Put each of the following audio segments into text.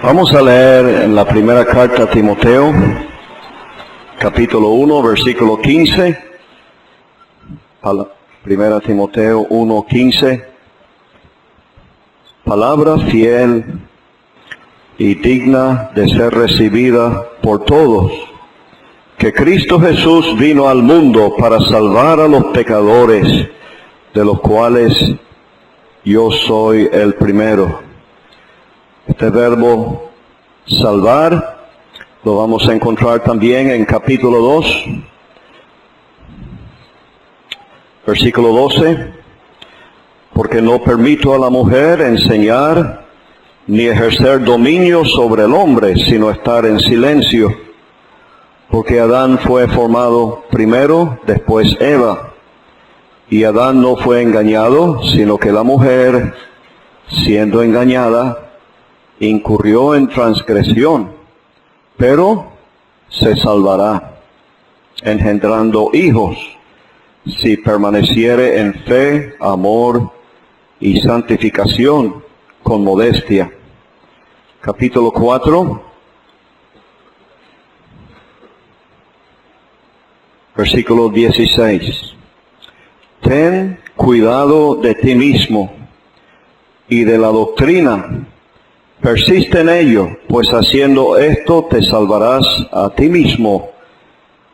Vamos a leer en la primera carta a Timoteo, capítulo 1, versículo 15. Primera Timoteo 1, 15. Palabra fiel y digna de ser recibida por todos, que Cristo Jesús vino al mundo para salvar a los pecadores, de los cuales yo soy el primero. Este verbo salvar lo vamos a encontrar también en capítulo 2, versículo 12. Porque no permito a la mujer enseñar ni ejercer dominio sobre el hombre, sino estar en silencio. Porque Adán fue formado primero, después Eva. Y Adán no fue engañado, sino que la mujer, siendo engañada, incurrió en transgresión, pero se salvará, engendrando hijos, si permaneciere en fe, amor y santificación con modestia. Capítulo 4, versículo 16. Ten cuidado de ti mismo y de la doctrina. Persiste en ello, pues haciendo esto te salvarás a ti mismo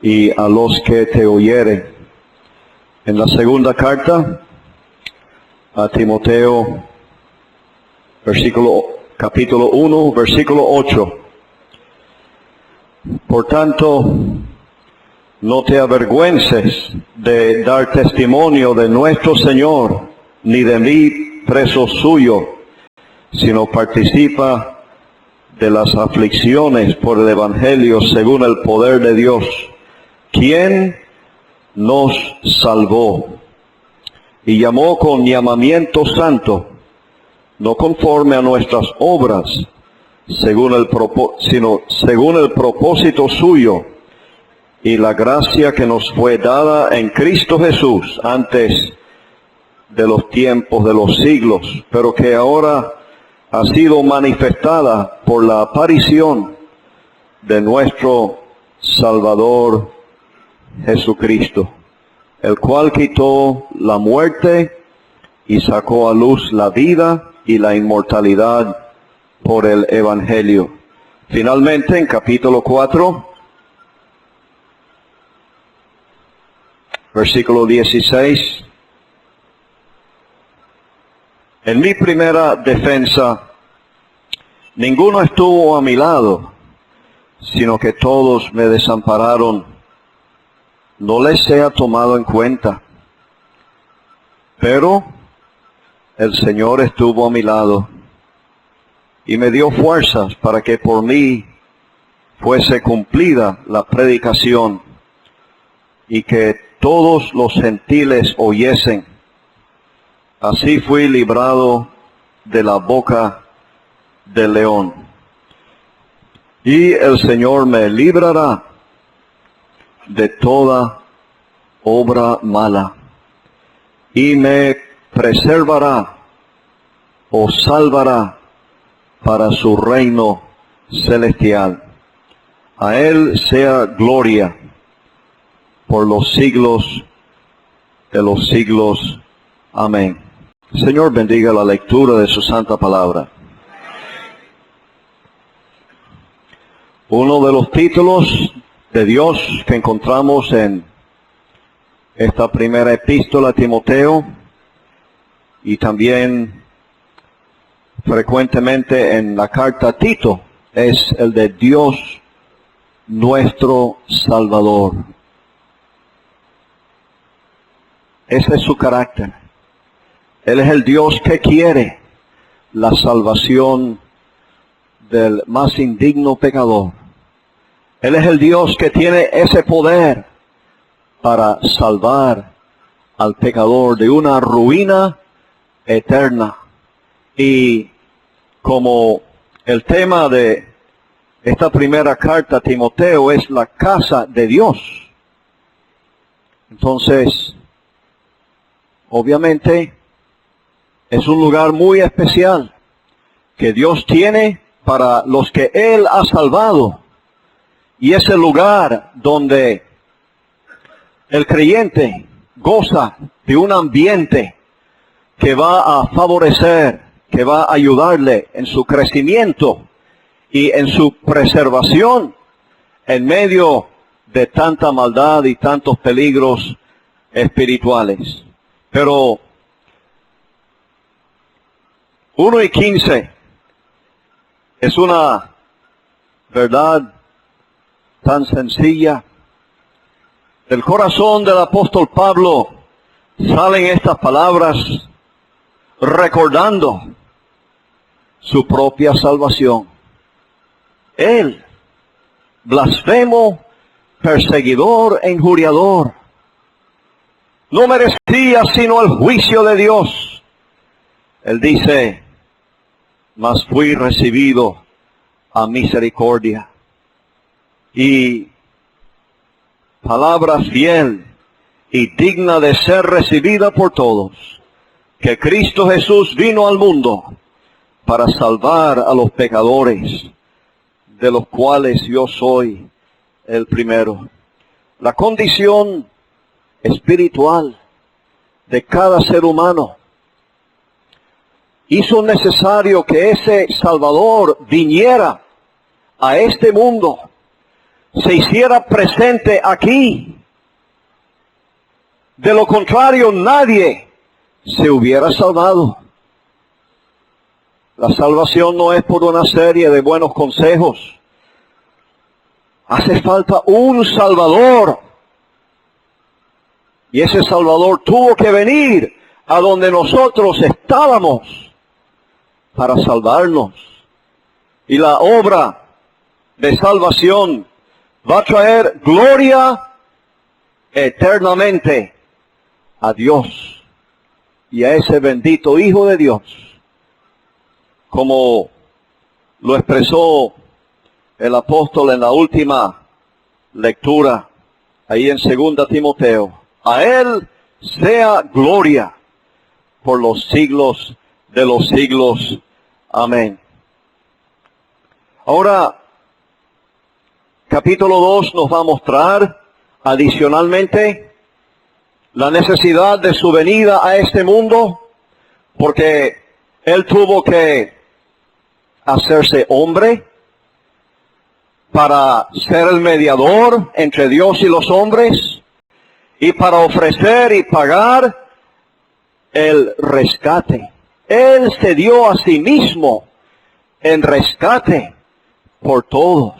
y a los que te oyeren. En la segunda carta a Timoteo, capítulo 1, versículo 8. Por tanto, no te avergüences de dar testimonio de nuestro Señor, ni de mí, preso suyo, sino participa de las aflicciones por el Evangelio según el poder de Dios, quien nos salvó y llamó con llamamiento santo, no conforme a nuestras obras, sino según el propósito suyo y la gracia que nos fue dada en Cristo Jesús antes de los tiempos de los siglos, pero que ahora ha sido manifestada por la aparición de nuestro Salvador Jesucristo, el cual quitó la muerte y sacó a luz la vida y la inmortalidad por el Evangelio. Finalmente, en capítulo 4, versículo 16. En mi primera defensa, ninguno estuvo a mi lado, sino que todos me desampararon. No les sea tomado en cuenta. Pero el Señor estuvo a mi lado y me dio fuerzas para que por mí fuese cumplida la predicación y que todos los gentiles oyesen. Así fui librado de la boca del león. Y el Señor me librará de toda obra mala, y me preservará o salvará para su reino celestial. A Él sea gloria por los siglos de los siglos. Amén. Señor, bendiga la lectura de su santa palabra. Uno de los títulos de Dios que encontramos en esta primera epístola a Timoteo y también frecuentemente en la carta a Tito es el de Dios nuestro Salvador. Ese es su carácter. Él es el Dios que quiere la salvación del más indigno pecador. Él es el Dios que tiene ese poder para salvar al pecador de una ruina eterna. Y como el tema de esta primera carta a Timoteo es la casa de Dios, entonces, obviamente, es un lugar muy especial que Dios tiene para los que Él ha salvado. Y es el lugar donde el creyente goza de un ambiente que va a favorecer, que va a ayudarle en su crecimiento y en su preservación en medio de tanta maldad y tantos peligros espirituales. Pero 1:15 es una verdad tan sencilla. Del corazón del apóstol Pablo salen estas palabras recordando su propia salvación. Él, blasfemo, perseguidor e injuriador, no merecía sino el juicio de Dios. Él dice, mas fui recibido a misericordia. Y palabra fiel y digna de ser recibida por todos, que Cristo Jesús vino al mundo para salvar a los pecadores, de los cuales yo soy el primero. La condición espiritual de cada ser humano hizo necesario que ese Salvador viniera a este mundo, se hiciera presente aquí. De lo contrario, nadie se hubiera salvado. La salvación no es por una serie de buenos consejos. Hace falta un Salvador. Y ese Salvador tuvo que venir a donde nosotros estábamos para salvarnos. Y la obra de salvación va a traer gloria eternamente a Dios y a ese bendito Hijo de Dios, como lo expresó el apóstol en la última lectura, ahí en 2 Timoteo. A Él sea gloria por los siglos de los siglos. Amén. Ahora, capítulo 2 nos va a mostrar adicionalmente la necesidad de su venida a este mundo, porque Él tuvo que hacerse hombre para ser el mediador entre Dios y los hombres y para ofrecer y pagar el rescate. Él se dio a sí mismo en rescate por todos.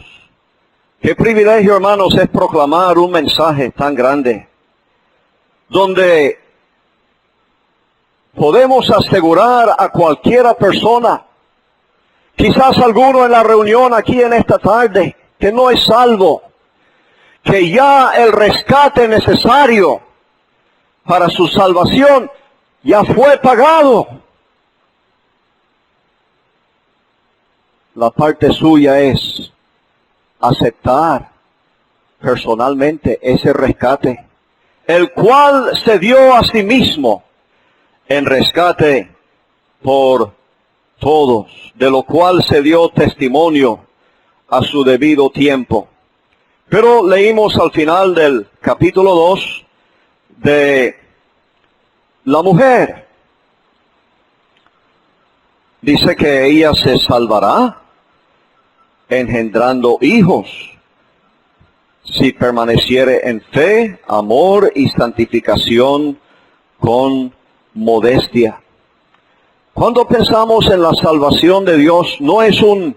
Qué privilegio, hermanos, es proclamar un mensaje tan grande, donde podemos asegurar a cualquiera persona, quizás alguno en la reunión aquí en esta tarde, que no es salvo, que ya el rescate necesario para su salvación ya fue pagado. La parte suya es aceptar personalmente ese rescate, el cual se dio a sí mismo en rescate por todos, de lo cual se dio testimonio a su debido tiempo. Pero leímos al final del capítulo 2 de la mujer. Dice que ella se salvará engendrando hijos, si permaneciere en fe, amor y santificación con modestia. Cuando pensamos en la salvación de Dios, no es un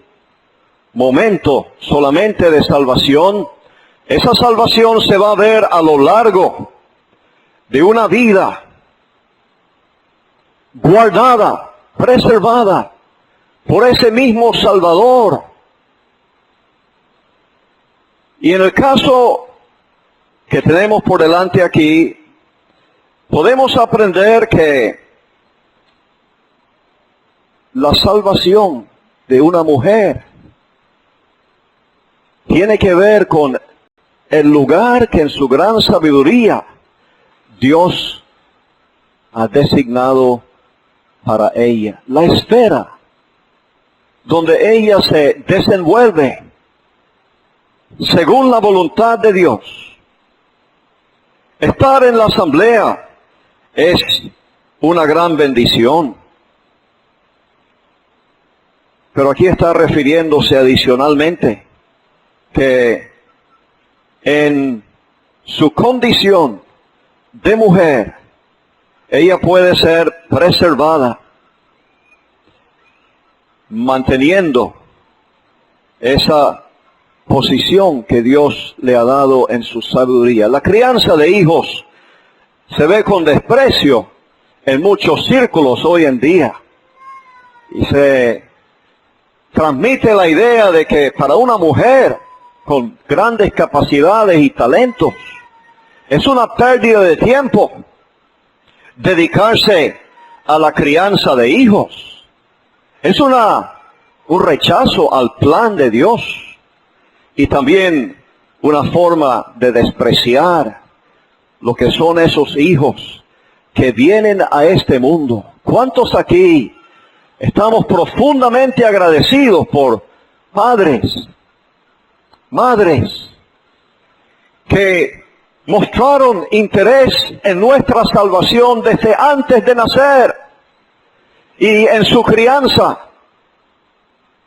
momento solamente de salvación. Esa salvación se va a ver a lo largo de una vida guardada, preservada por ese mismo Salvador. Y en el caso que tenemos por delante aquí, podemos aprender que la salvación de una mujer tiene que ver con el lugar que en su gran sabiduría Dios ha designado para ella, la esfera donde ella se desenvuelve según la voluntad de Dios. Estar en la asamblea es una gran bendición. Pero aquí está refiriéndose adicionalmente que en su condición de mujer, ella puede ser preservada, manteniendo esa posición que Dios le ha dado en su sabiduría. La crianza de hijos se ve con desprecio en muchos círculos hoy en día. Y se transmite la idea de que para una mujer con grandes capacidades y talentos es una pérdida de tiempo dedicarse a la crianza de hijos. Es un rechazo al plan de Dios y también una forma de despreciar lo que son esos hijos que vienen a este mundo. ¿Cuántos aquí estamos profundamente agradecidos por padres, madres, que mostraron interés en nuestra salvación desde antes de nacer y en su crianza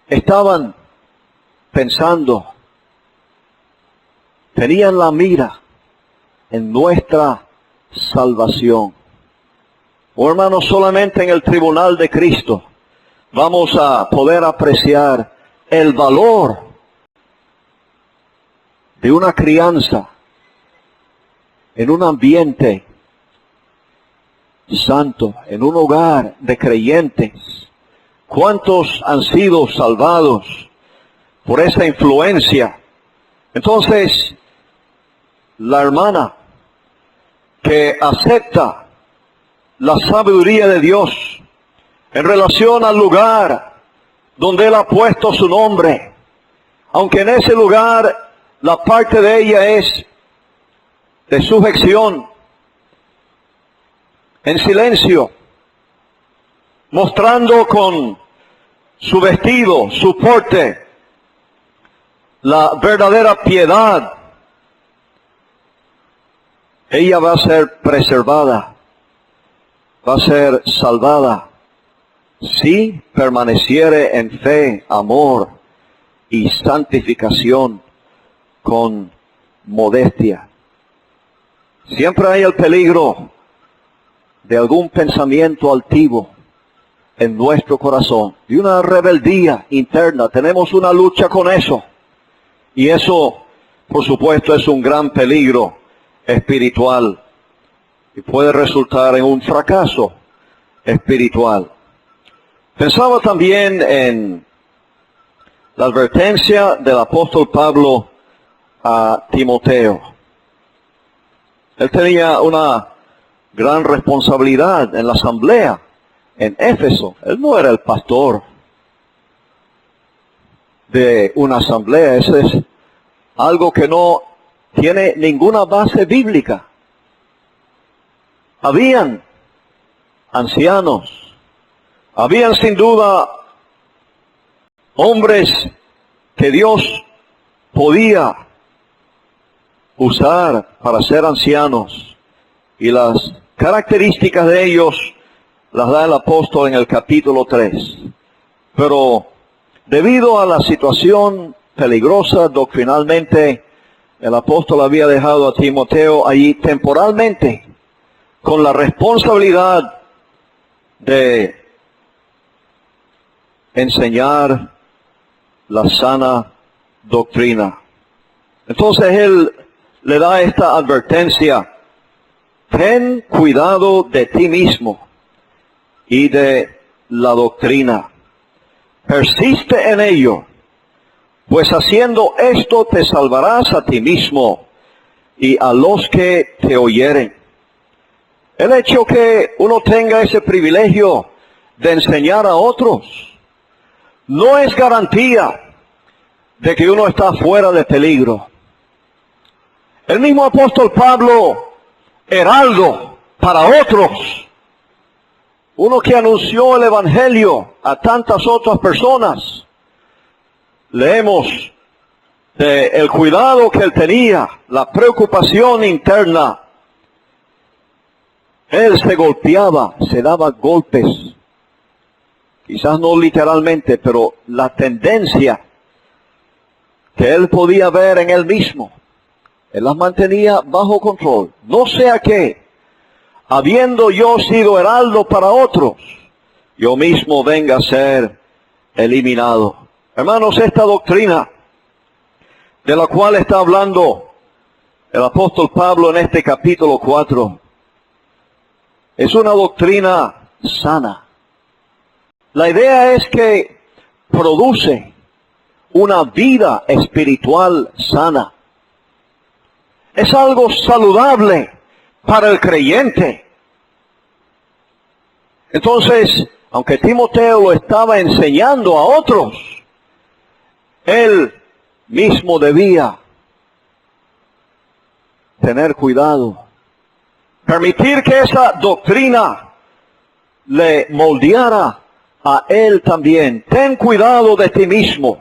estaban pensando, tenían la mira en nuestra salvación? Oh, hermanos, solamente en el tribunal de Cristo vamos a poder apreciar el valor de una crianza en un ambiente santo, en un hogar de creyentes. ¿Cuántos han sido salvados por esa influencia? Entonces, la hermana que acepta la sabiduría de Dios en relación al lugar donde Él ha puesto su nombre, aunque en ese lugar la parte de ella es de sujeción, en silencio, mostrando con su vestido, su porte, la verdadera piedad, ella va a ser preservada, va a ser salvada, si permaneciere en fe, amor y santificación con modestia. Siempre hay el peligro de algún pensamiento altivo en nuestro corazón, de una rebeldía interna. Tenemos una lucha con eso. Y eso, por supuesto, es un gran peligro espiritual y puede resultar en un fracaso espiritual. Pensaba también en la advertencia del apóstol Pablo a Timoteo. Él tenía una gran responsabilidad en la asamblea en Éfeso. Él no era el pastor de una asamblea. Eso es algo que no tiene ninguna base bíblica. Habían ancianos, habían sin duda hombres que Dios podía usar para ser ancianos, y las características de ellos las da el apóstol en el capítulo 3. Pero debido a la situación peligrosa doctrinalmente, el apóstol había dejado a Timoteo allí temporalmente con la responsabilidad de enseñar la sana doctrina. Entonces él le da esta advertencia: ten cuidado de ti mismo y de la doctrina. Persiste en ello, pues haciendo esto te salvarás a ti mismo y a los que te oyeren. El hecho que uno tenga ese privilegio de enseñar a otros no es garantía de que uno está fuera de peligro. El mismo apóstol Pablo, heraldo para otros, uno que anunció el evangelio a tantas otras personas, leemos el cuidado que él tenía, la preocupación interna. Él se golpeaba, se daba golpes. Quizás no literalmente, pero la tendencia que él podía ver en él mismo, él las mantenía bajo control. No sea que, habiendo yo sido heraldo para otros, yo mismo venga a ser eliminado. Hermanos, esta doctrina de la cual está hablando el apóstol Pablo en este capítulo 4, es una doctrina sana. La idea es que produce una vida espiritual sana. Es algo saludable para el creyente. Entonces, aunque Timoteo lo estaba enseñando a otros, él mismo debía tener cuidado. Permitir que esa doctrina le moldeara a él también. Ten cuidado de ti mismo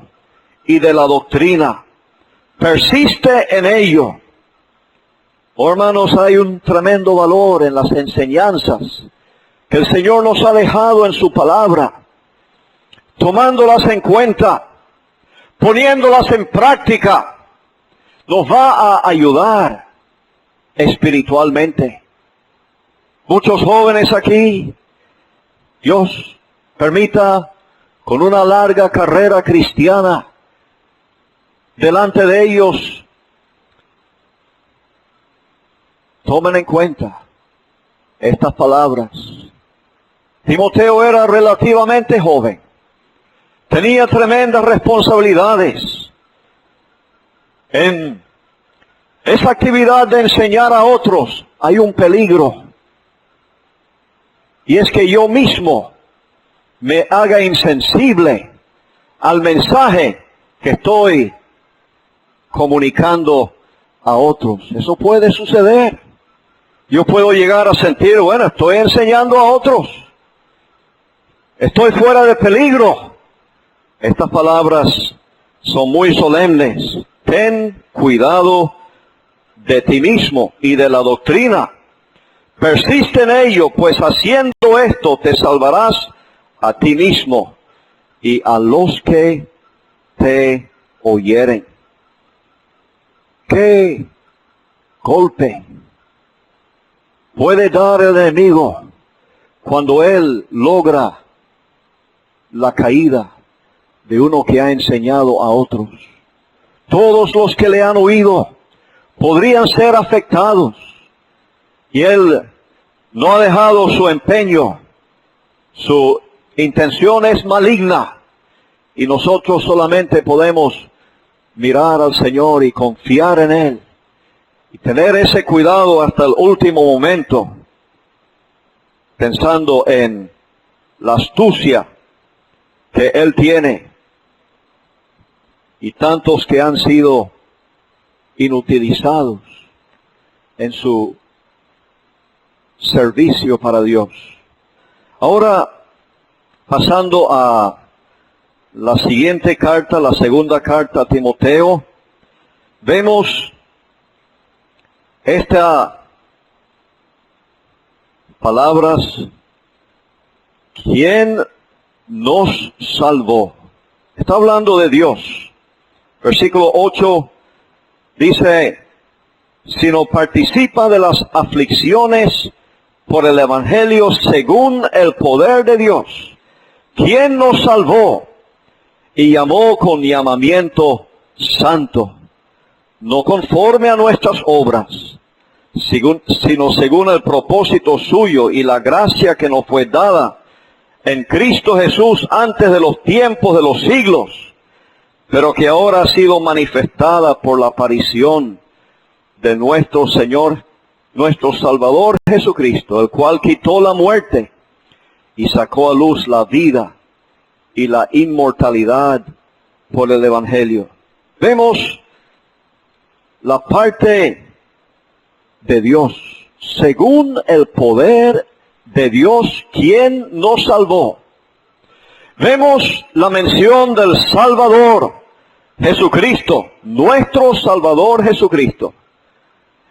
y de la doctrina. Persiste en ello. Oh, hermanos, hay un tremendo valor en las enseñanzas que el Señor nos ha dejado en su palabra. Tomándolas en cuenta, poniéndolas en práctica, nos va a ayudar espiritualmente. Muchos jóvenes aquí, Dios permita, con una larga carrera cristiana delante de ellos, tomen en cuenta estas palabras. Timoteo era relativamente joven, tenía tremendas responsabilidades en esa actividad de enseñar a otros. Hay un peligro, y es que yo mismo me haga insensible al mensaje que estoy comunicando a otros. Eso puede suceder. Yo puedo llegar a sentir, bueno, estoy enseñando a otros, estoy fuera de peligro. Estas palabras son muy solemnes. Ten cuidado de ti mismo y de la doctrina. Persiste en ello, pues haciendo esto te salvarás a ti mismo y a los que te oyeren. ¿Qué golpe puede dar el enemigo cuando él logra la caída de uno que ha enseñado a otros? Todos los que le han oído podrían ser afectados, y él no ha dejado su empeño. Su intención es maligna, y nosotros solamente podemos mirar al Señor y confiar en Él, y tener ese cuidado hasta el último momento, pensando en la astucia que Él tiene, y tantos que han sido inutilizados en su servicio para Dios. Ahora, pasando a la siguiente carta, la segunda carta a Timoteo, vemos estas palabras: ¿quién nos salvó? Está hablando de Dios. Versículo 8 dice: sino participa de las aflicciones por el Evangelio según el poder de Dios, quien nos salvó y llamó con llamamiento santo, no conforme a nuestras obras, sino según el propósito suyo y la gracia que nos fue dada en Cristo Jesús antes de los tiempos de los siglos, pero que ahora ha sido manifestada por la aparición de nuestro Señor, nuestro Salvador Jesucristo, el cual quitó la muerte y sacó a luz la vida y la inmortalidad por el Evangelio. Vemos la parte de Dios, según el poder de Dios, quien nos salvó. Vemos la mención del Salvador, Jesucristo, nuestro Salvador Jesucristo.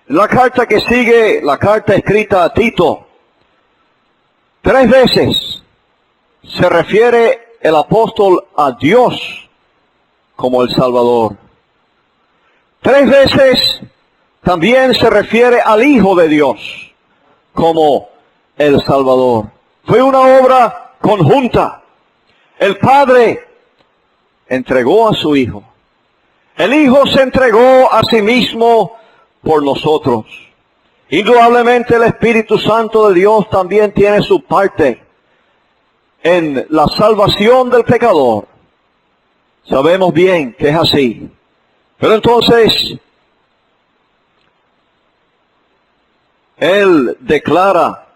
La carta que sigue, la carta escrita a Tito, 3 veces se refiere el apóstol a Dios como el Salvador. 3 veces también se refiere al Hijo de Dios como el Salvador. Fue una obra conjunta. El Padre entregó a su Hijo. El Hijo se entregó a sí mismo por nosotros. Indudablemente el Espíritu Santo de Dios también tiene su parte en la salvación del pecador. Sabemos bien que es así. Pero entonces, Él declara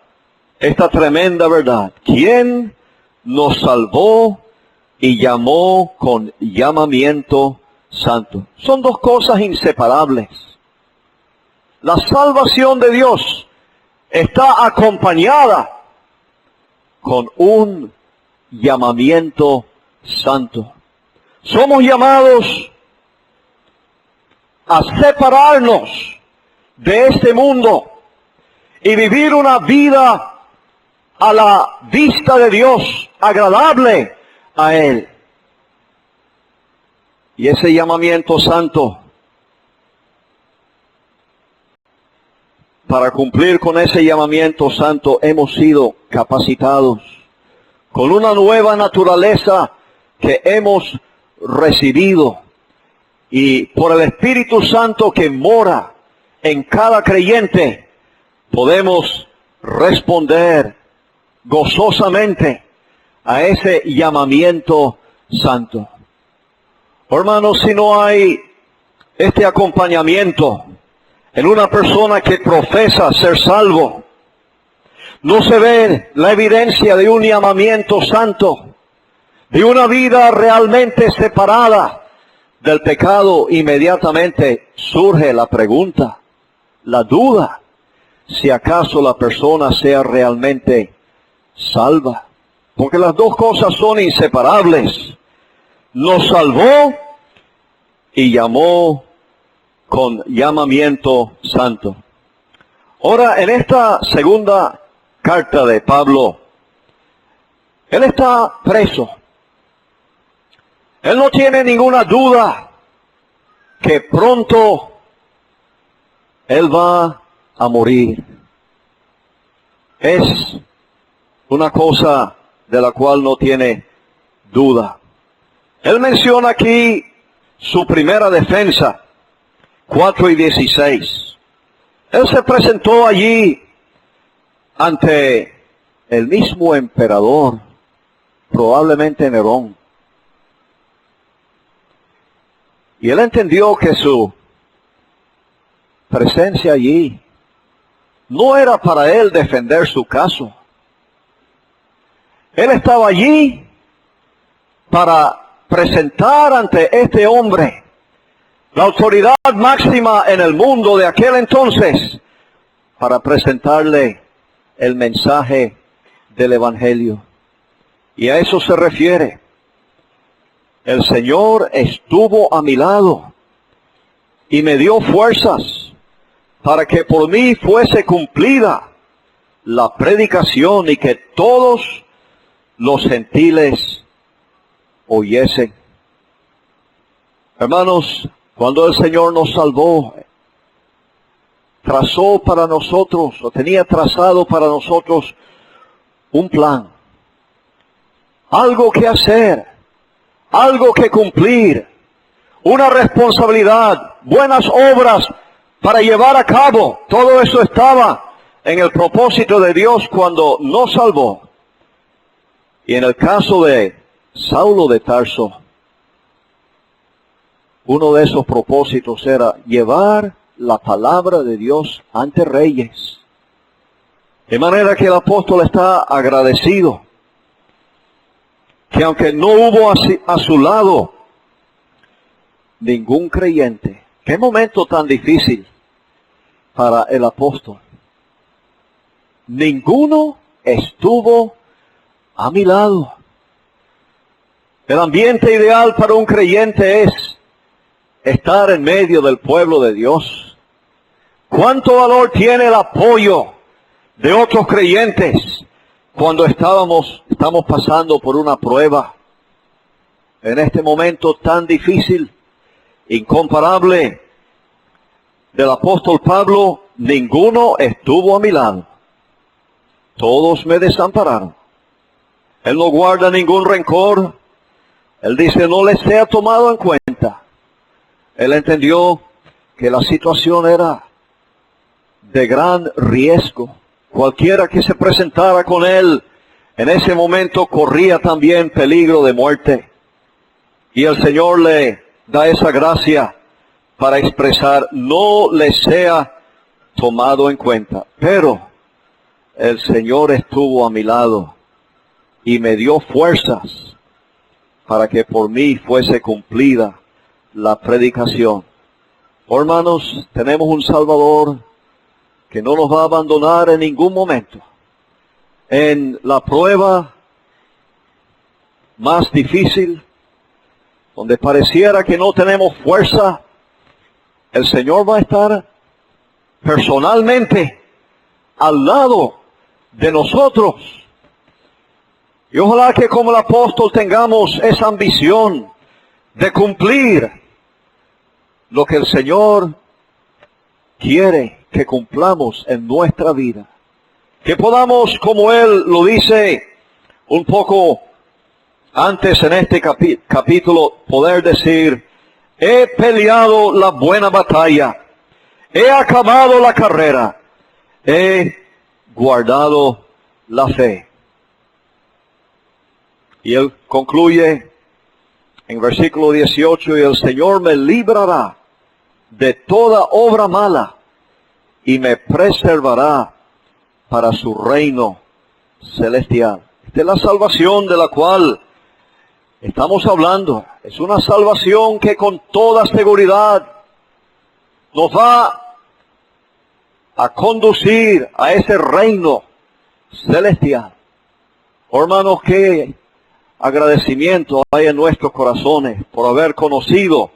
esta tremenda verdad. ¿Quién nos salvó y llamó con llamamiento santo? Son 2 cosas inseparables. La salvación de Dios está acompañada con un llamamiento santo. Somos llamados a separarnos de este mundo y vivir una vida a la vista de Dios, agradable a Él. Y ese llamamiento santo, para cumplir con ese llamamiento santo, hemos sido capacitados con una nueva naturaleza que hemos recibido. Y por el Espíritu Santo que mora en cada creyente, podemos responder gozosamente a ese llamamiento santo. Hermanos, si no hay este acompañamiento en una persona que profesa ser salvo, no se ve la evidencia de un llamamiento santo, de una vida realmente separada del pecado. Inmediatamente surge la pregunta, la duda, si acaso la persona sea realmente salva. Porque las 2 cosas son inseparables. Nos salvó y llamó con llamamiento santo. Ahora, en esta segunda carta de Pablo, él está preso. Él no tiene ninguna duda que pronto él va a morir. Es una cosa de la cual no tiene duda. Él menciona aquí su primera defensa, 4:16. Él se presentó allí ante el mismo emperador, probablemente Nerón. Y él entendió que su presencia allí no era para él defender su caso. Él estaba allí para presentar ante este hombre, la autoridad máxima en el mundo de aquel entonces, para presentarle el mensaje del Evangelio. Y a eso se refiere. El Señor estuvo a mi lado y me dio fuerzas para que por mí fuese cumplida la predicación y que todos los gentiles oyesen. Hermanos, cuando el Señor nos salvó, trazó para nosotros, o tenía trazado para nosotros un plan, algo que hacer, algo que cumplir, una responsabilidad, buenas obras para llevar a cabo. Todo eso estaba en el propósito de Dios cuando nos salvó. Y en el caso de Saulo de Tarso, uno de esos propósitos era llevar la palabra de Dios ante reyes. De manera que el apóstol está agradecido que aunque no hubo a su lado ningún creyente, qué momento tan difícil para el apóstol. Ninguno estuvo a mi lado. El ambiente ideal para un creyente es estar en medio del pueblo de Dios? ¿Cuánto valor tiene el apoyo de otros creyentes cuando estamos pasando por una prueba? En este momento tan difícil, incomparable del apóstol Pablo, ninguno estuvo a mi lado. Todos me desampararon. Él no guarda ningún rencor. Él dice, no les sea tomado en cuenta. Él entendió que la situación era de gran riesgo. Cualquiera que se presentara con él en ese momento corría también peligro de muerte. Y el Señor le da esa gracia para expresar, no le sea tomado en cuenta. Pero el Señor estuvo a mi lado y me dio fuerzas para que por mí fuese cumplida la predicación. Oh, hermanos, tenemos un Salvador que no nos va a abandonar en ningún momento. En la prueba más difícil, donde pareciera que no tenemos fuerza, el Señor va a estar personalmente al lado de nosotros. Y ojalá que como el apóstol tengamos esa ambición de cumplir lo que el Señor quiere que cumplamos en nuestra vida. Que podamos, como Él lo dice un poco antes en este capítulo, poder decir, he peleado la buena batalla, he acabado la carrera, he guardado la fe. Y Él concluye en versículo 18, y el Señor me librará de toda obra mala y me preservará para su reino celestial. Esta es la salvación de la cual estamos hablando. Es una salvación que con toda seguridad nos va a conducir a ese reino celestial. Oh, hermanos, qué agradecimiento hay en nuestros corazones por haber conocido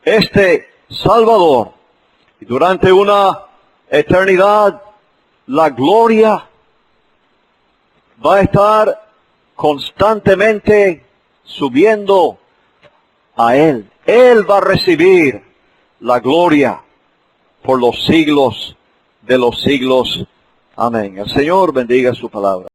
este Salvador. Y durante una eternidad, la gloria va a estar constantemente subiendo a Él. Él va a recibir la gloria por los siglos de los siglos. Amén. El Señor bendiga su palabra.